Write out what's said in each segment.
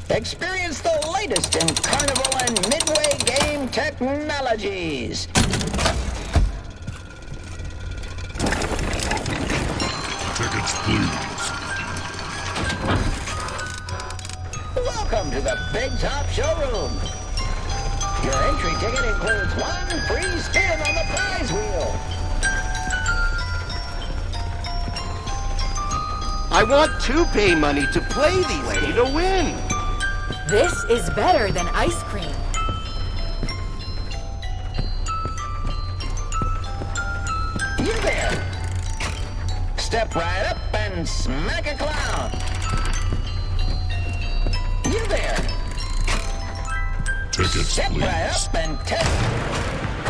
Experience the latest in Carnival and Midway game technologies. Tickets, please. Welcome to the Big Top Showroom. Your entry ticket includes one free spin on the prize wheel. I want to pay money to play these way to win. This is better than ice cream. You there. Step right up and smack a clown. You there. Tickets, Step please. right up and test.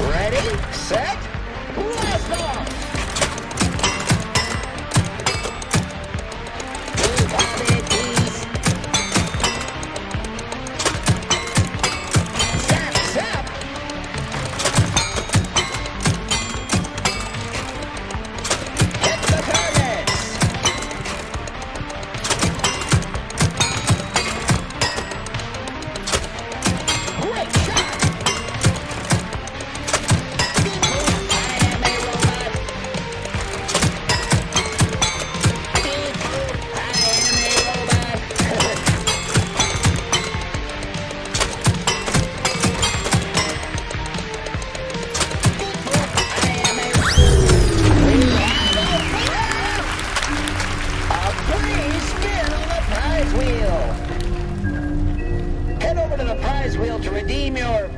Ready, set, blast off. To redeem your...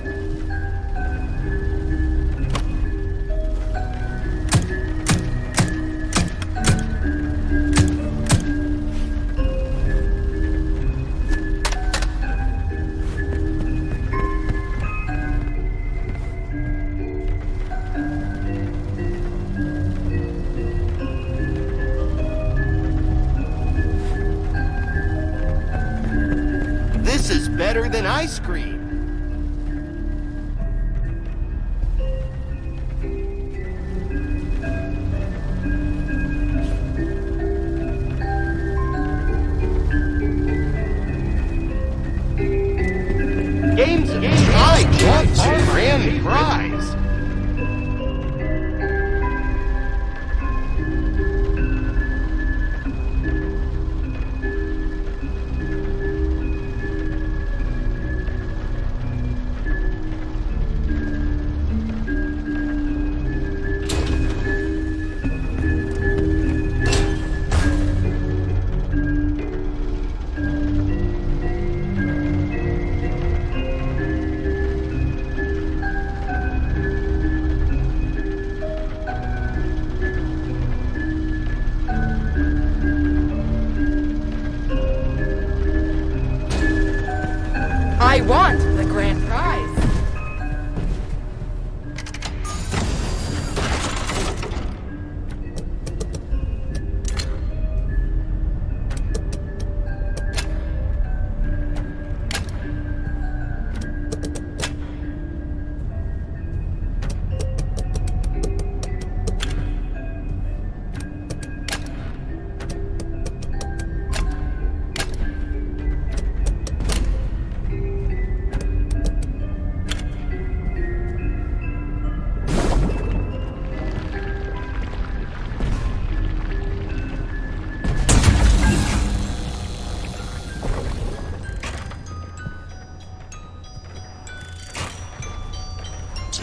This is better than ice cream. Games of I want a grand prize.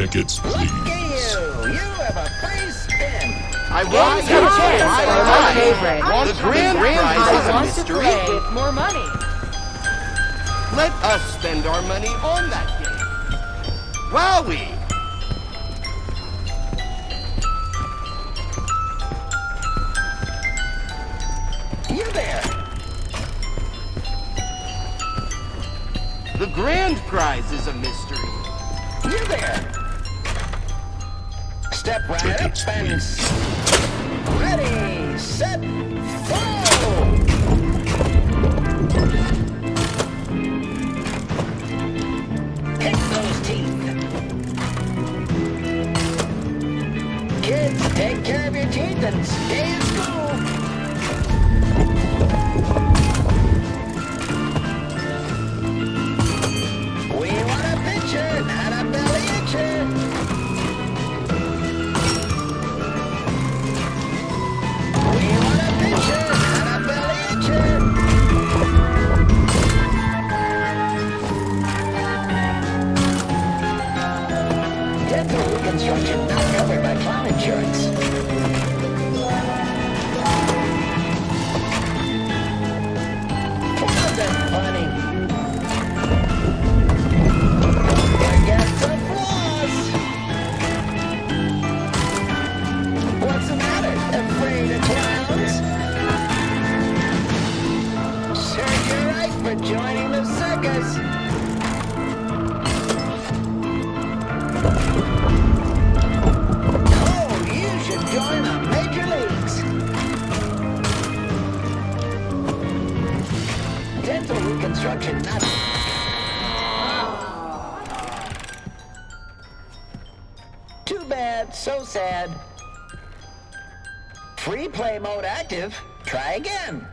Tickets, Look please. at you! You have a free spin! I want to Games play. are my favorite. The grand prize I is a want to mystery. play with more money. Let us spend our money on that game. Wowie! You there! The grand prize is a mystery. You there! Step right Tickets, up and... please. Ready, set, go! Hit those teeth! Kids, take care of your teeth and stay in school! We want a picture, not a belly itcher! We want a picture, not a belly itcher! Dental reconstruction not covered by cloud insurance. Wasn't funny. Forget the floss. What's the matter? Afraid of clowns? Serves you right for joining the circus. Oh, you should join the major leagues. Dental reconstruction, not... Too bad, so sad. Free play mode active. Try again.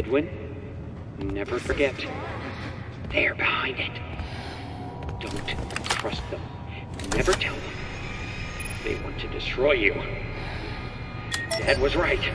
Edwin, never forget. They're behind it. Don't trust them. Never tell them. They want to destroy you. Dad was right.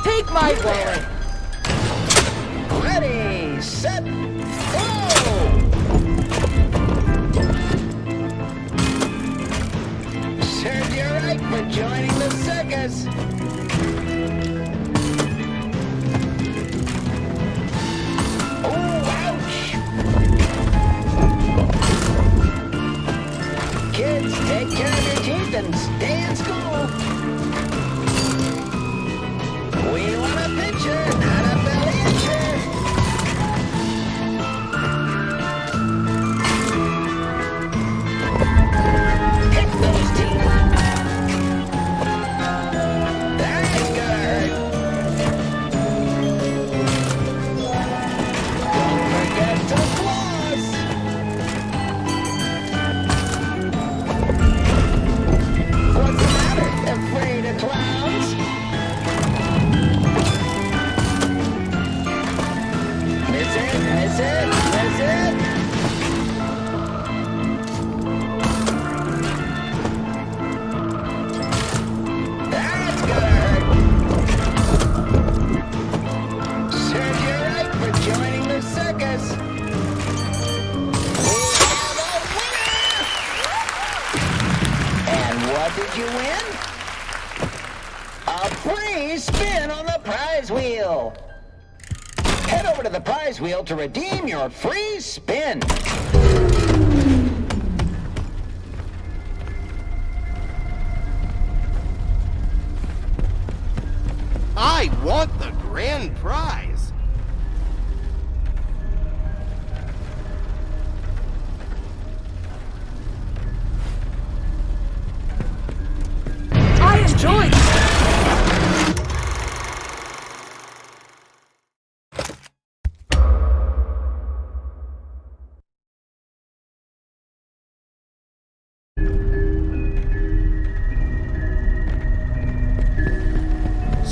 Take my wallet. Ready, set, go! Served you right for joining the circus. Oh, ouch! Kids, take care of your teeth and stay in school. We want a picture, not a belly itcher. Hit those teeth. That's gonna hurt. Don't forget to floss. What's the matter? Afraid of clowns? Miss it, miss it, miss it. That's gonna hurt. Served you right for joining the circus. We have a winner! And what did you win? A free spin on the prize wheel. Head over to the prize wheel to redeem your free spin. I want the grand prize. I enjoyed it.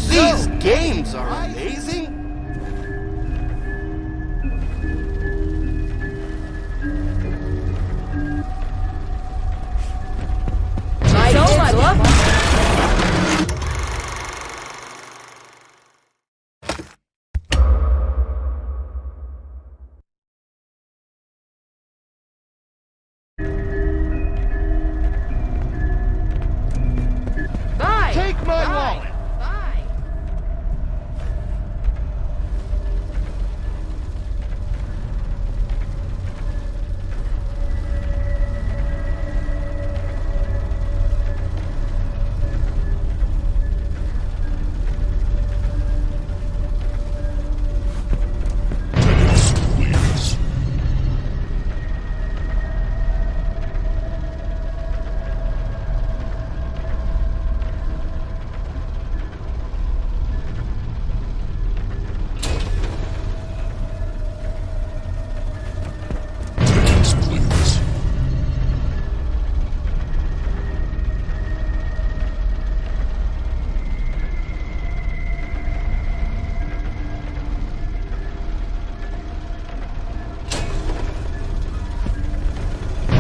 These games are amazing. My so kids much love fun. Bye. Take my Bye. wallet. Bye.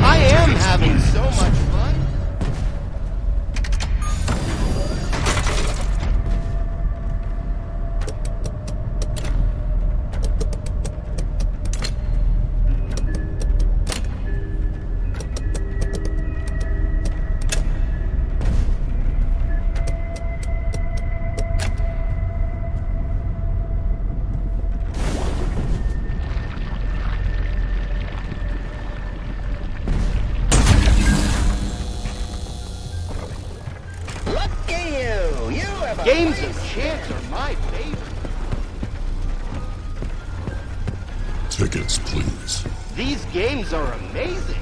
I am having so much fun. Lucky you! You have a Games free of chance are my favorite. Tickets, please. These games are amazing.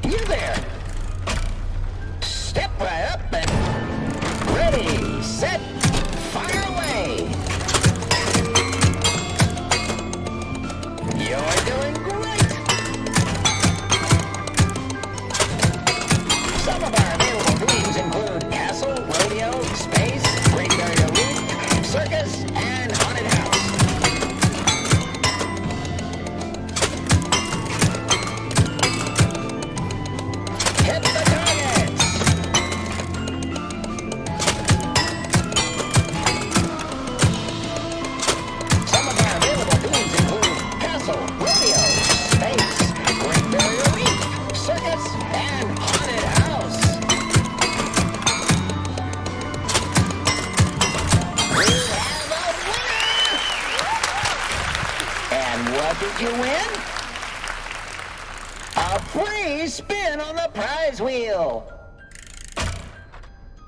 You there! Step right up and ready, set, fire away! You're doing great! Some of our available themes include castle, rodeo, space, graveyard elite, circus, and haunted house. Hit the targets! What did you win? A free spin on the prize wheel.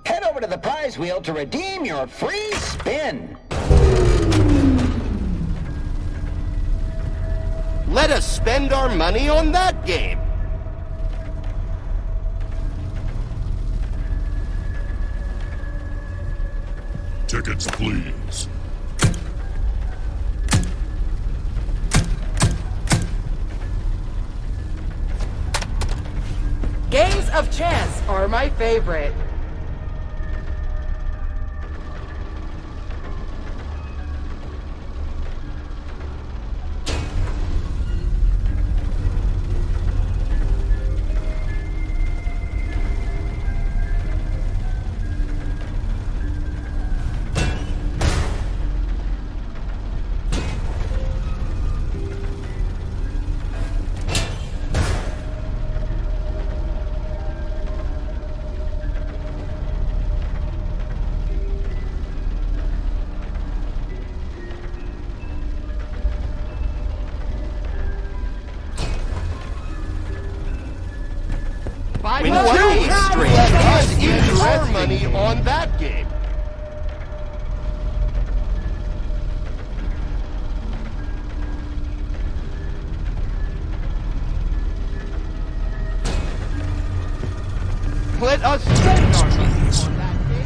Head over to the prize wheel to redeem your free spin. Let us spend our money on that game. Tickets, please. Games of chance are my favorite. Win 2 straight. Let us use our money on that game. Let us spend our money on that game.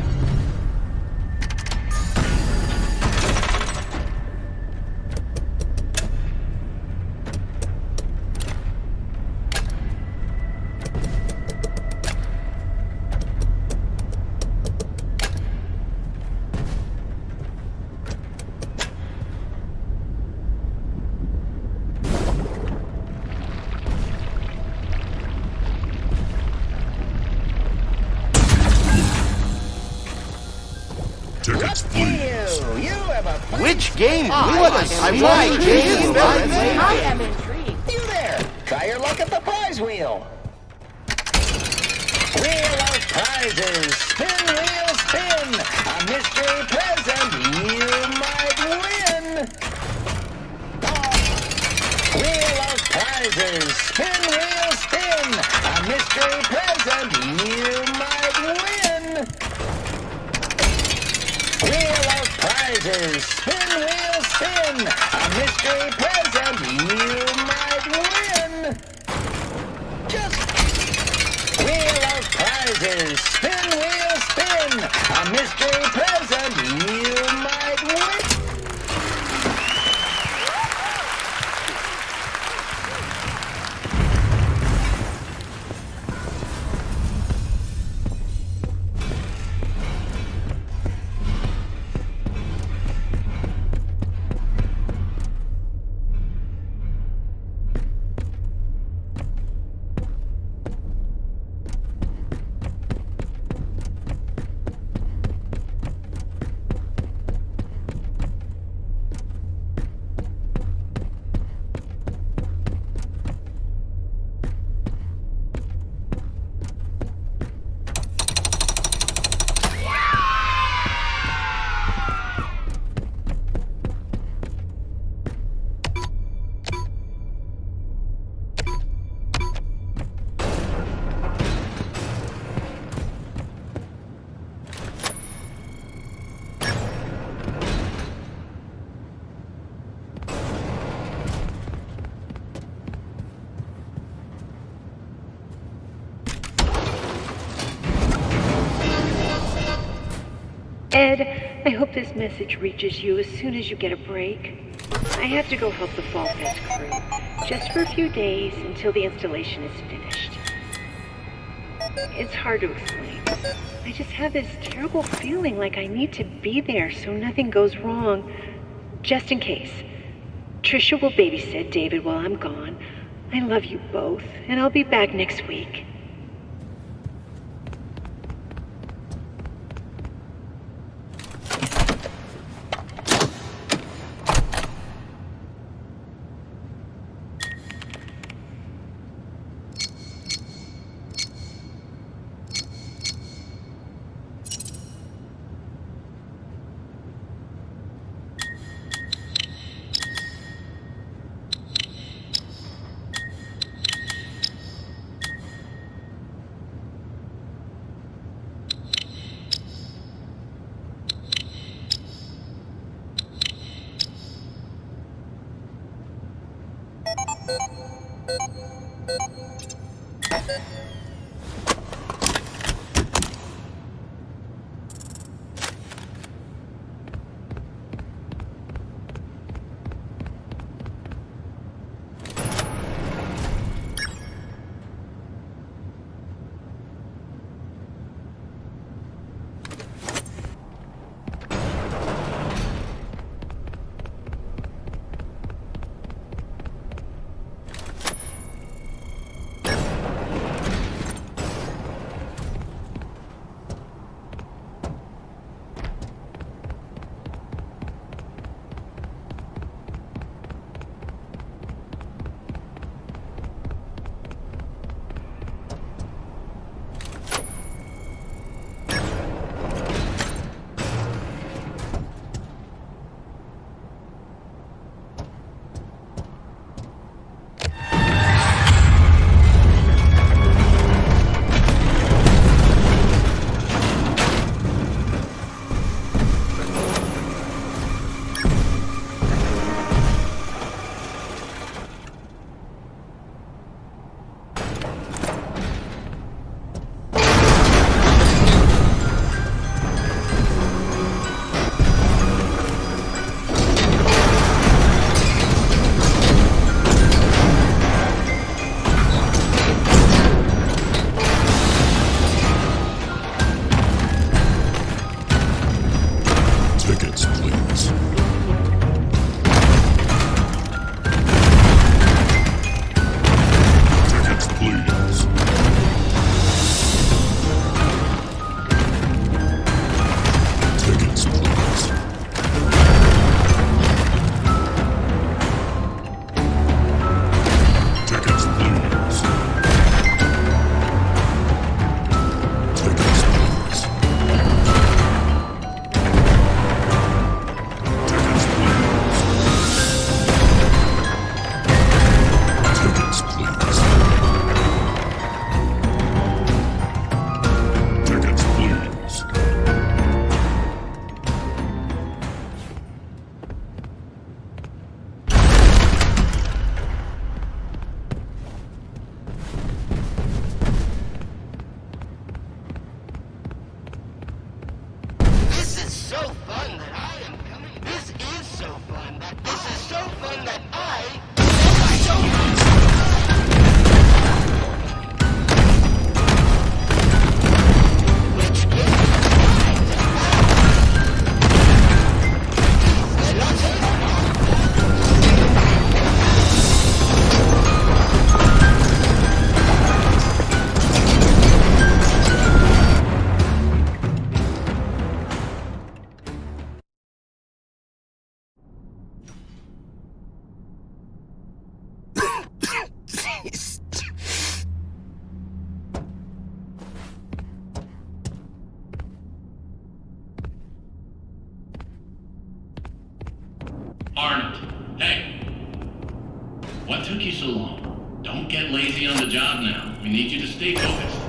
Tickets, please. You have a free Which game? Let Let us us see my what game. I am intrigued. You there! Try your luck at the prize wheel. Wheel of prizes. Spin, wheel, spin. A mystery present you might win. Wheel of prizes. Spin, wheel, spin. A mystery present you might win. Wheel of prizes. Spin, wheel, spin. A mystery present you might win. Just wheel of prizes. Spin, wheel, spin. A mystery present you might win. Ed, I hope this message reaches you as soon as you get a break. I have to go help the Fall Fest crew, just for a few days until the installation is finished. It's hard to explain. I just have this terrible feeling like I need to be there so nothing goes wrong, just in case. Trisha will babysit David while I'm gone. I love you both, and I'll be back next week. so fun that I am coming. This is so fun that this is so fun that I am so which gives Arnold, hey! What took you so long? Don't get lazy on the job now. We need you to stay focused.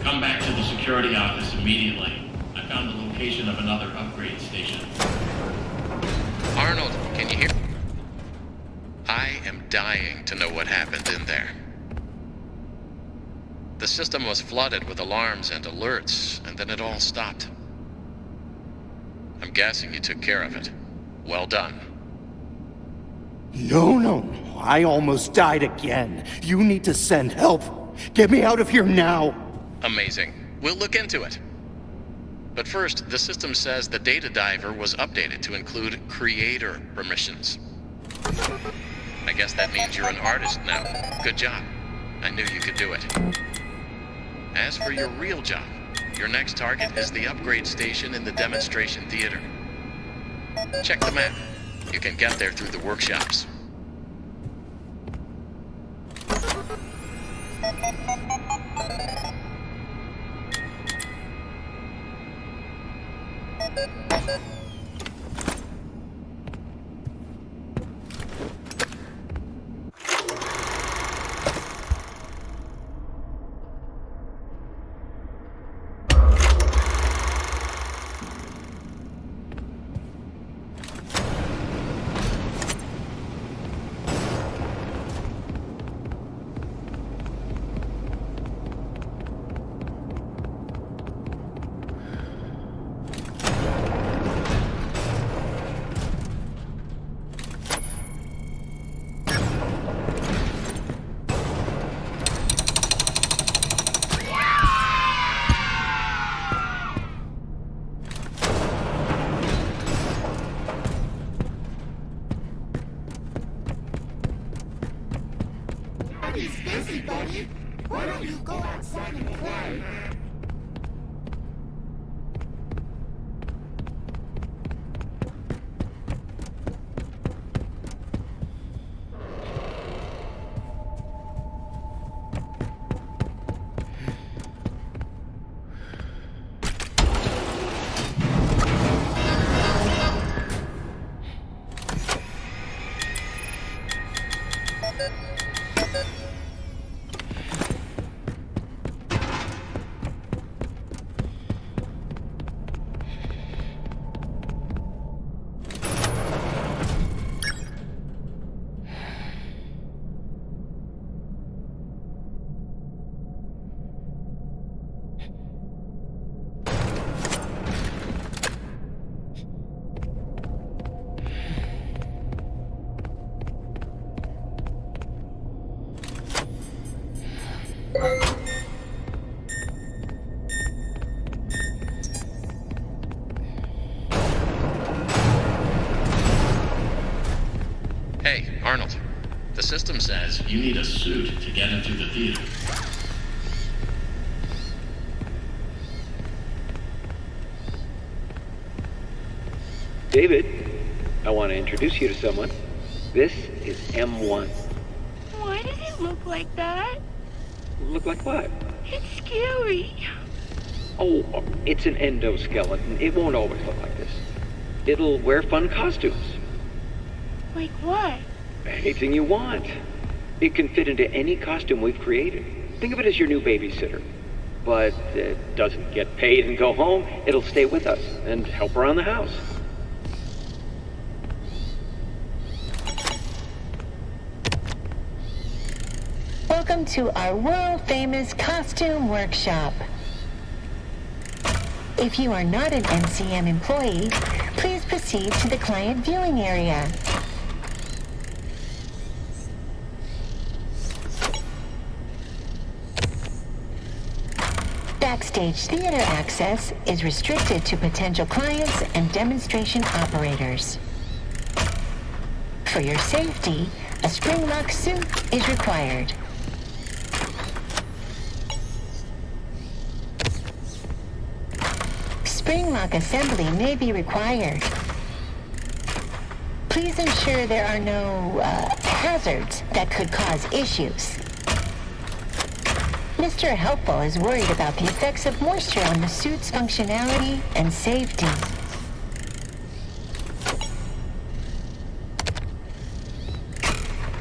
Come back to the security office immediately. I found the location of another upgrade station. Arnold, can you hear? I am dying to know what happened in there. The system was flooded with alarms and alerts, and then it all stopped. I'm guessing you took care of it. Well done. No. I almost died again. You need to send help. Get me out of here now. Amazing. We'll look into it. But first, the system says the data diver was updated to include creator permissions. I guess that means you're an artist now. Good job. I knew you could do it. As for your real job, your next target is the upgrade station in the demonstration theater. Check the map. You can get there through the workshops. He's busy, buddy. Why don't you go outside and play? Hey, Arnold. The system says You need a suit to get into the theater. David, I want to introduce you to someone. This is M1. Why does it look like that? Look like what? It's scary. Oh, it's an endoskeleton. It won't always look like this. It'll wear fun costumes. Like what? Anything you want. It can fit into any costume we've created. Think of it as your new babysitter. But it doesn't get paid and go home. It'll stay with us and help around the house. Welcome to our world-famous costume workshop. If you are not an NCM employee, please proceed to the client viewing area. Backstage theater access is restricted to potential clients and demonstration operators. For your safety, a spring lock suit is required. Spring lock assembly may be required. Please ensure there are no hazards that could cause issues. Mr. Helpful is worried about the effects of moisture on the suit's functionality and safety.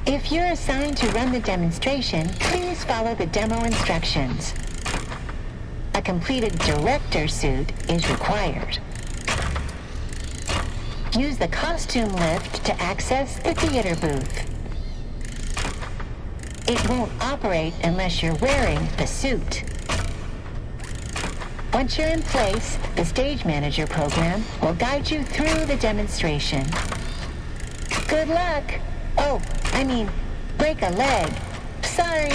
If you're assigned to run the demonstration, please follow the demo instructions. A completed director suit is required. Use the costume lift to access the theater booth. It won't operate unless you're wearing the suit. Once you're in place, the stage manager program will guide you through the demonstration. Good luck! Oh, I mean, break a leg. Sorry.